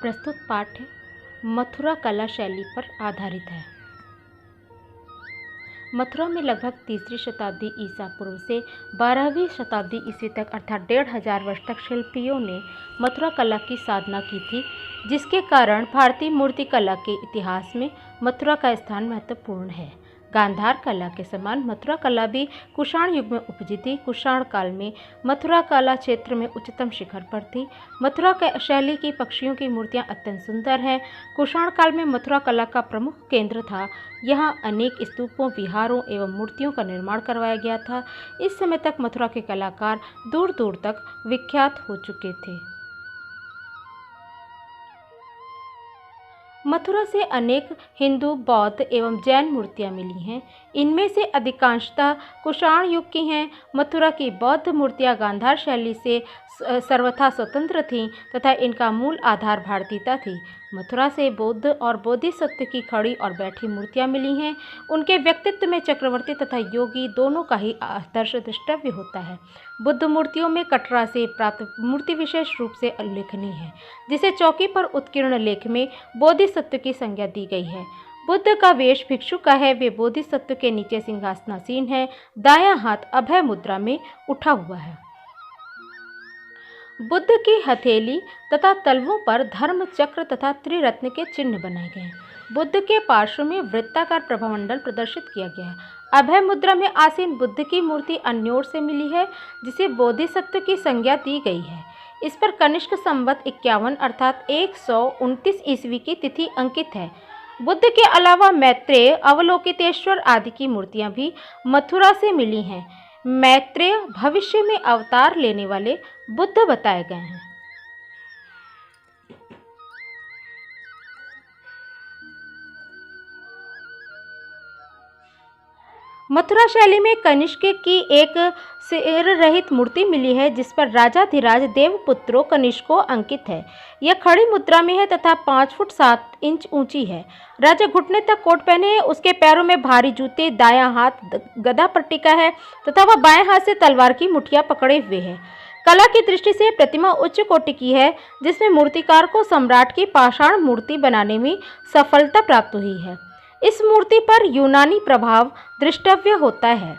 प्रस्तुत पाठ मथुरा कला शैली पर आधारित है। मथुरा में लगभग तीसरी शताब्दी ईसा पूर्व से 12वीं शताब्दी ईस्वी तक अर्थात 1500 वर्ष तक शिल्पियों ने मथुरा कला की साधना की थी, जिसके कारण भारतीय मूर्ति कला के इतिहास में मथुरा का स्थान महत्वपूर्ण है। गांधार कला के समान मथुरा कला भी कुषाण युग में उपजी थी। कुषाण काल में मथुरा कला क्षेत्र में उच्चतम शिखर पर थी। मथुरा शैली की पक्षियों की मूर्तियां अत्यंत सुंदर हैं। कुषाण काल में मथुरा कला का प्रमुख केंद्र था। यहाँ अनेक स्तूपों, विहारों एवं मूर्तियों का निर्माण करवाया गया था। इस समय तक मथुरा के कलाकार दूर दूर तक विख्यात हो चुके थे। मथुरा से अनेक हिंदू, बौद्ध एवं जैन मूर्तियां मिली हैं। इनमें से अधिकांशतः कुषाण युग की हैं। मथुरा की बौद्ध मूर्तियां गांधार शैली से सर्वथा स्वतंत्र थीं तथा इनका मूल आधार भारतीयता थी। मथुरा से बौद्ध और बोधिसत्व की खड़ी और बैठी मूर्तियां मिली हैं। उनके व्यक्तित्व में चक्रवर्ती तथा योगी दोनों का ही आदर्श द्रष्टव्य होता है। बुद्ध मूर्तियों में कटरा से प्राप्त मूर्ति विशेष रूप से उल्लेखनीय है, जिसे चौकी पर उत्कीर्ण लेख में बोधिसत्व की संज्ञा दी गई है। बुद्ध का वेश भिक्षु का है। वे बोधिसत्व के नीचे सिंहासनासीन है। दायां हाथ अभय मुद्रा में उठा हुआ है। बुद्ध की हथेली तथा तलवों पर धर्म चक्र तथा त्रिरत्न के चिन्ह बनाए गए हैं। बुद्ध के पार्श्व में वृत्ताकार प्रभामंडल प्रदर्शित किया गया है। अभय मुद्रा में आसीन बुद्ध की मूर्ति अन्य ओर से मिली है, जिसे बोधिसत्व की संज्ञा दी गई है। इस पर कनिष्क संवत 51 अर्थात 129 ईस्वी की तिथि अंकित है। बुद्ध के अलावा मैत्रेय, अवलोकितेश्वर आदि की मूर्तियां भी मथुरा से मिली हैं। मैत्रेय भविष्य में अवतार लेने वाले बुद्ध बताए गए हैं। मथुरा शैली में कनिष्क की एक सिर रहित मूर्ति मिली है, जिस पर राजाधिराज देवपुत्रो कनिष्को अंकित है। यह खड़ी मुद्रा में है तथा 5 फुट 7 इंच ऊंची है। राजा घुटने तक कोट पहने हैं। उसके पैरों में भारी जूते, दायां हाथ गदा पर टिका है तथा वह बाएं हाथ से तलवार की मुठिया पकड़े हुए है। कला की दृष्टि से प्रतिमा उच्च कोटि की है, जिसमें मूर्तिकार को सम्राट की पाषाण मूर्ति बनाने में सफलता प्राप्त हुई है। इस मूर्ति पर यूनानी प्रभाव दृष्टव्य होता है।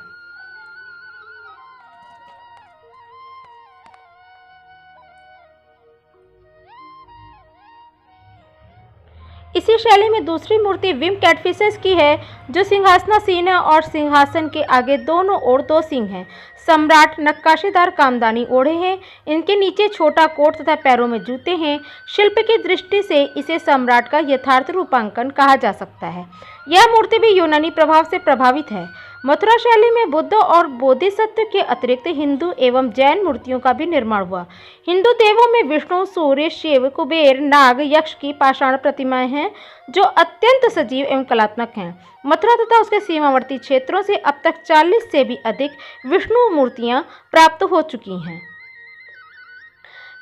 इसी शैली में दूसरी मूर्ति विम कैटफिसेस की है, जो सिंहासनासीन है और सिंहासन के आगे दोनों ओर 2 सिंह हैं। सम्राट नक्काशीदार कामदानी ओढ़े हैं। इनके नीचे छोटा कोट तथा पैरों में जूते हैं। शिल्प की दृष्टि से इसे सम्राट का यथार्थ रूपांकन कहा जा सकता है। यह मूर्ति भी यूनानी प्रभाव से प्रभावित है। मथुरा शैली में बुद्ध और बोधिसत्व के अतिरिक्त हिंदू एवं जैन मूर्तियों का भी निर्माण हुआ। हिंदू देवों में विष्णु, सूर्य, शिव, कुबेर, नाग, यक्ष की पाषाण प्रतिमाएं हैं, जो अत्यंत सजीव एवं कलात्मक हैं। मथुरा तथा उसके सीमावर्ती क्षेत्रों से अब तक 40 से भी अधिक विष्णु मूर्तियां प्राप्त हो चुकी हैं।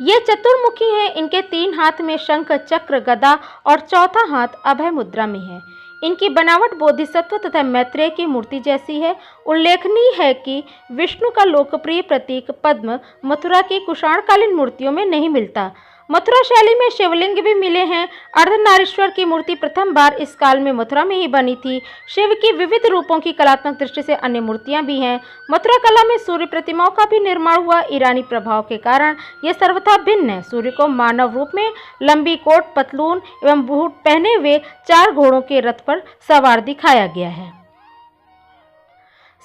ये चतुर्मुखी हैं। इनके 3 हाथ में शंख, चक्र, गदा और चौथा हाथ अभय मुद्रा में है। इनकी बनावट बोधिसत्व तथा मैत्रेय की मूर्ति जैसी है। उल्लेखनीय है कि विष्णु का लोकप्रिय प्रतीक पद्म मथुरा की कुषाणकालीन मूर्तियों में नहीं मिलता। मथुरा शैली में शिवलिंग भी मिले हैं। अर्धनारीश्वर की मूर्ति प्रथम बार इस काल में मथुरा में ही बनी थी। शिव की विविध रूपों की कलात्मक दृष्टि से अन्य मूर्तियां भी हैं। मथुरा कला में सूर्य प्रतिमाओं का भी निर्माण हुआ। ईरानी प्रभाव के कारण यह सर्वथा भिन्न है। सूर्य को मानव रूप में लंबी कोट, पतलून एवं बूट पहने हुए 4 घोड़ों के रथ पर सवार दिखाया गया है।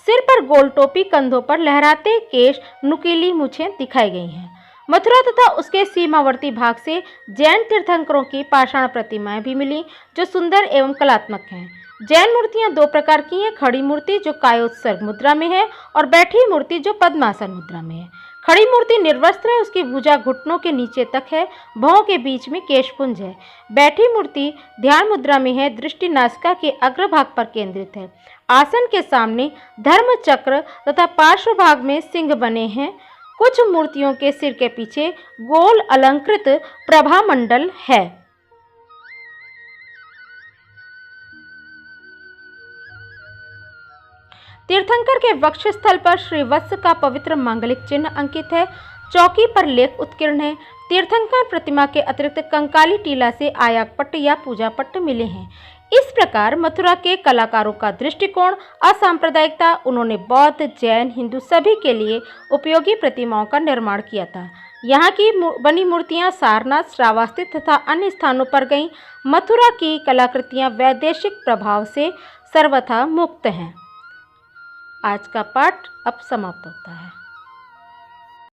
सिर पर गोल टोपी, कंधों पर लहराते केश, नुकीली मूछें दिखाई गई हैं। मथुरा तथा उसके सीमावर्ती भाग से जैन तीर्थंकरों की पाषाण प्रतिमाएं भी मिली, जो सुंदर एवं कलात्मक हैं। जैन मूर्तियां 2 प्रकार की हैं। खड़ी मूर्ति जो कायोत्सर्ग मुद्रा में है और बैठी मूर्ति जो पद्मासन मुद्रा में है। खड़ी मूर्ति निर्वस्त्र है। उसकी भुजा घुटनों के नीचे तक है। भौं के बीच में केशपुंज है। बैठी मूर्ति ध्यान मुद्रा में है। दृष्टि नासिका के अग्रभाग पर केंद्रित है। आसन के सामने धर्म चक्र तथा पार्श्व भाग में सिंह बने हैं। कुछ मूर्तियों के सिर के पीछे गोल अलंकृत प्रभामंडल है। तीर्थंकर के वक्षस्थल पर श्रीवत्स का पवित्र मांगलिक चिन्ह अंकित है। चौकी पर लेख उत्कीर्ण है। तीर्थंकर प्रतिमा के अतिरिक्त कंकाली टीला से आयाक पट्ट या पूजा पट्ट मिले हैं। इस प्रकार मथुरा के कलाकारों का दृष्टिकोण असांप्रदायिकता, उन्होंने बौद्ध, जैन, हिंदू सभी के लिए उपयोगी प्रतिमाओं का निर्माण किया था। यहाँ की बनी मूर्तियाँ सारनाथ, श्रावस्ती तथा अन्य स्थानों पर गईं। मथुरा की कलाकृतियाँ वैदेशिक प्रभाव से सर्वथा मुक्त हैं। आज का पाठ अब समाप्त होता है।